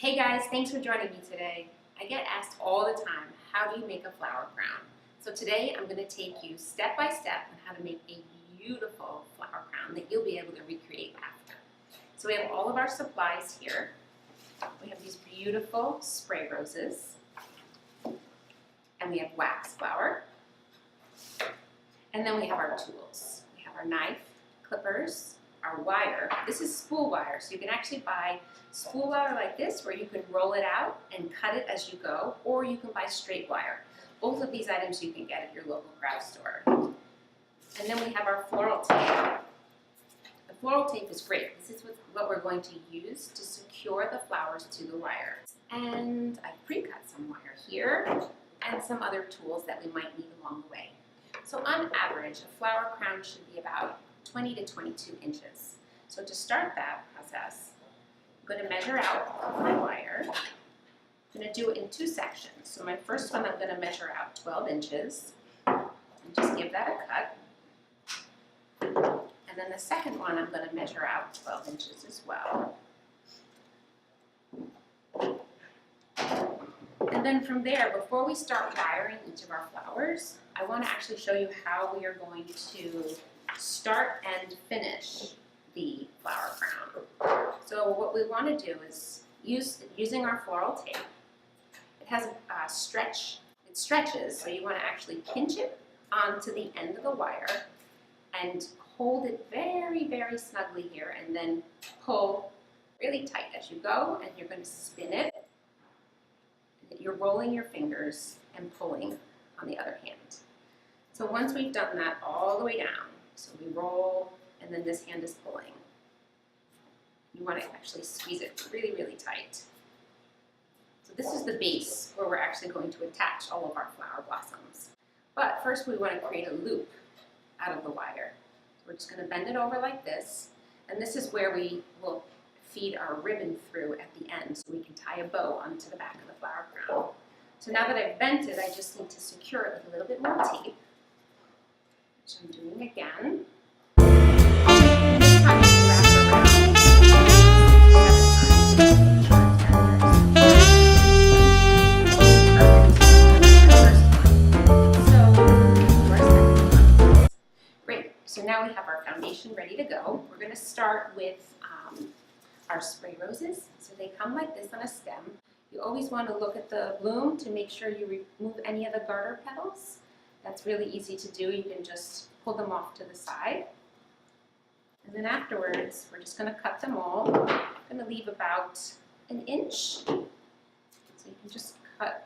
Hey guys, thanks for joining me today. I get asked all the time, how do you make a flower crown? So today I'm going to take you step by step on how to make a beautiful flower crown that you'll be able to recreate after. So we have all of our supplies here. We have these beautiful spray roses, and we have wax flower, and then we have our tools. We have our knife, clippers, our wire. This is spool wire, so you can actually buy spool wire like this where you can roll it out and cut it as you go, or you can buy straight wire. Both of these items you can get at your local craft store. And then we have our floral tape. The floral tape is great. This is what we're going to use to secure the flowers to the wire. And I've pre-cut some wire here and some other tools that we might need along the way. So on average, a flower crown should be about 20 to 22 inches. So to start that process, I'm going to measure out my wire. I'm going to do it in two sections. So my first one, I'm going to measure out 12 inches and just give that a cut. And then the second one, I'm going to measure out 12 inches as well. And then from there, before we start wiring each of our flowers, I want to actually show you how we are going to start and finish the flower crown. So what we want to do is using our floral tape. It has a stretch. It stretches, so you want to actually pinch it onto the end of the wire and hold it very, very snugly here, and then pull really tight as you go, and you're going to spin it. You're rolling your fingers and pulling on the other hand. So once we've done that all the way down, so we roll, and then this hand is pulling. You want to actually squeeze it really, really tight. So this is the base where we're actually going to attach all of our flower blossoms. But first we want to create a loop out of the wire. So we're just going to bend it over like this, and this is where we will feed our ribbon through at the end so we can tie a bow onto the back of the flower crown. So now that I've bent it, I just need to secure it with a little bit more tape, which I'm doing again. This time you can wrap it around 7 times. Great. So now we have our foundation ready to go. We're going to start with our spray roses. So they come like this on a stem. You always want to look at the bloom to make sure you remove any of the garter petals. That's really easy to do. You can just pull them off to the side. And then afterwards, we're just going to cut them all. I'm going to leave about an inch. So you can just cut.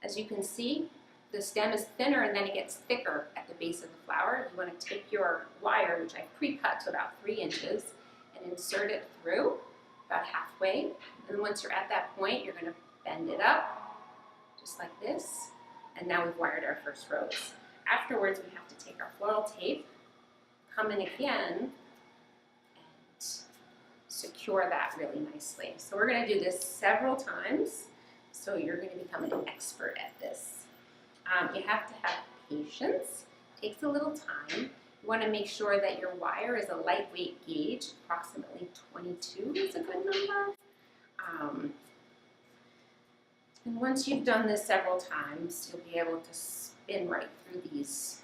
As you can see, the stem is thinner and then it gets thicker at the base of the flower. You want to take your wire, which I've pre-cut to about 3 inches, and insert it through about halfway. And once you're at that point, you're going to bend it up, just like this. And now we've wired our first rose. Afterwards, we have to take our floral tape, come in again, and secure that really nicely. So we're going to do this several times, so you're going to become an expert at this. You have to have patience. It takes a little time. You want to make sure that your wire is a lightweight gauge. Approximately 22 is a good number. And once you've done this several times, you'll be able to spin right through these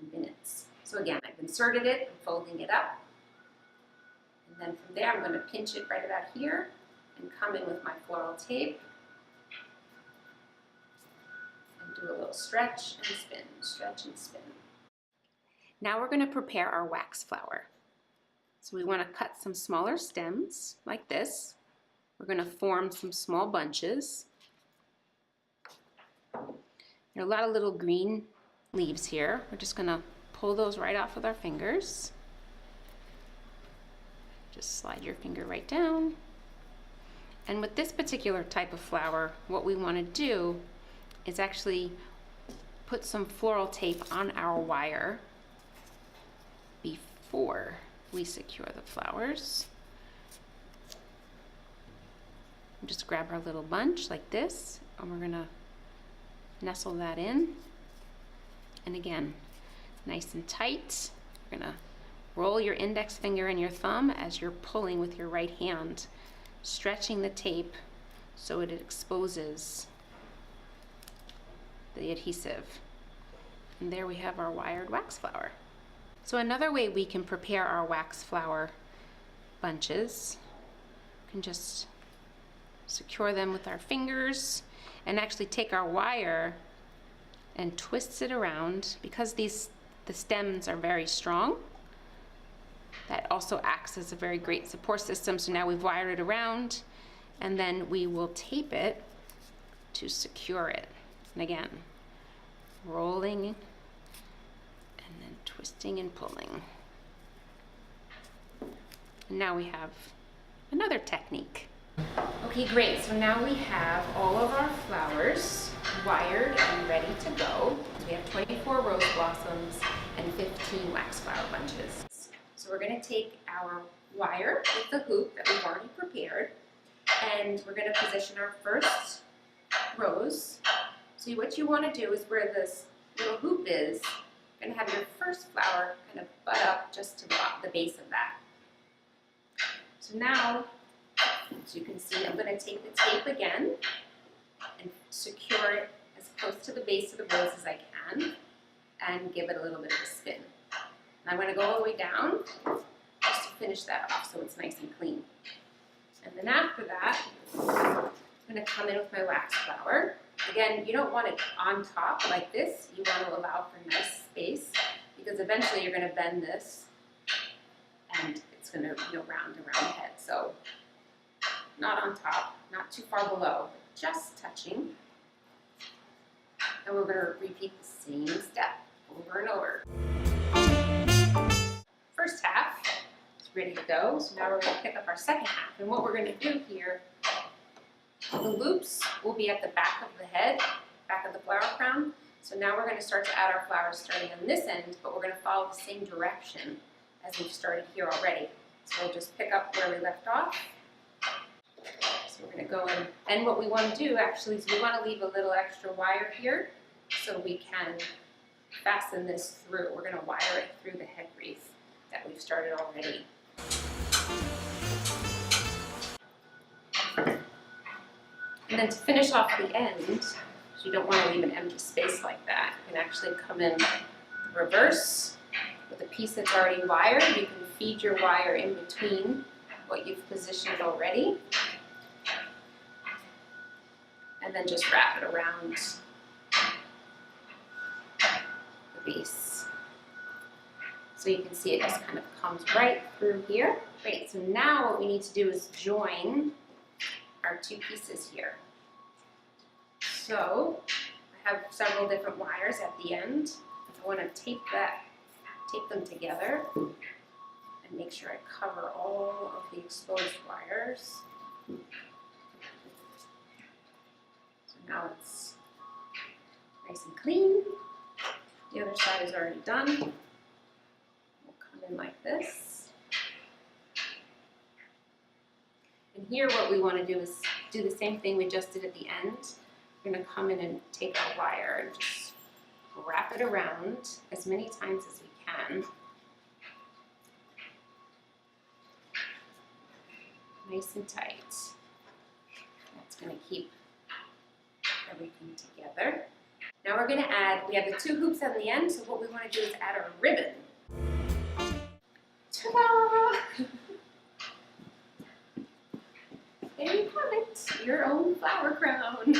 in minutes. So again, I've inserted it, I'm folding it up. And then from there, I'm going to pinch it right about here and come in with my floral tape. Do a little stretch and spin, stretch and spin. Now we're going to prepare our wax flower. So we want to cut some smaller stems like this. We're going to form some small bunches. There are a lot of little green leaves here. We're just going to pull those right off with our fingers. Just slide your finger right down. And with this particular type of flower, what we want to do is actually put some floral tape on our wire before we secure the flowers. Just grab our little bunch like this, and we're gonna nestle that in. And again, nice and tight. We're gonna Roll your index finger and your thumb as you're pulling with your right hand, stretching the tape so it exposes the adhesive. And there we have our wired wax flower. So another way we can prepare our wax flower bunches, we can just secure them with our fingers and actually take our wire and twist it around. Because the stems are very strong, that also acts as a very great support system. So now we've wired it around, and then we will tape it to secure it. And again, rolling and then twisting and pulling. And now we have another technique. Okay, great. So now we have all of our flowers wired and ready to go. We have 24 rose blossoms and 15 wax flower bunches. So we're going to take our wire with the hoop that we've already prepared, and we're going to position our first rose. So what you want to do is where this little hoop is, you're going to have your first flower kind of butt up just to the base of that. So now, as you can see, I'm going to take the tape again and secure it as close to the base of the rose as I can and give it a little bit of a spin. And I'm going to go all the way down just to finish that off so it's nice and clean. And then after that, I'm going to come in with my wax flower. Again, you don't want it on top like this. You want to allow for nice space, because eventually you're going to bend this and it's going to round around the head. So not on top, not too far below, but just touching. And we're going to repeat the same step over and over. First half is ready to go, so now we're going to pick up our second half. And what we're going to do here, the loops will be at the back of the head, back of the flower crown. So now we're going to start to add our flowers starting on this end, but we're going to follow the same direction as we've started here already. So we'll just pick up where we left off. So we're going to go in, and what we want to do actually is we want to leave a little extra wire here so we can fasten this through. We're going to wire it through the head wreath that we've started already. And then to finish off the end, so you don't want to leave an empty space like that, you can actually come in reverse with a piece that's already wired. You can feed your wire in between what you've positioned already, and then just wrap it around the base. So you can see it just kind of comes right through here. Great, so now what we need to do is join our two pieces here. So I have several different wires at the end. I want to tape them together and make sure I cover all of the exposed wires. So now it's nice and clean. The other side is already done. We'll come in like this. And here what we want to do is do the same thing we just did at the end. We're going to come in and take our wire and just wrap it around as many times as we can. Nice and tight. That's going to keep everything together. Now we're going to add, we have the two hoops on the end, so what we want to do is add our ribbon. Ta-da! There you have it, your own flower crown.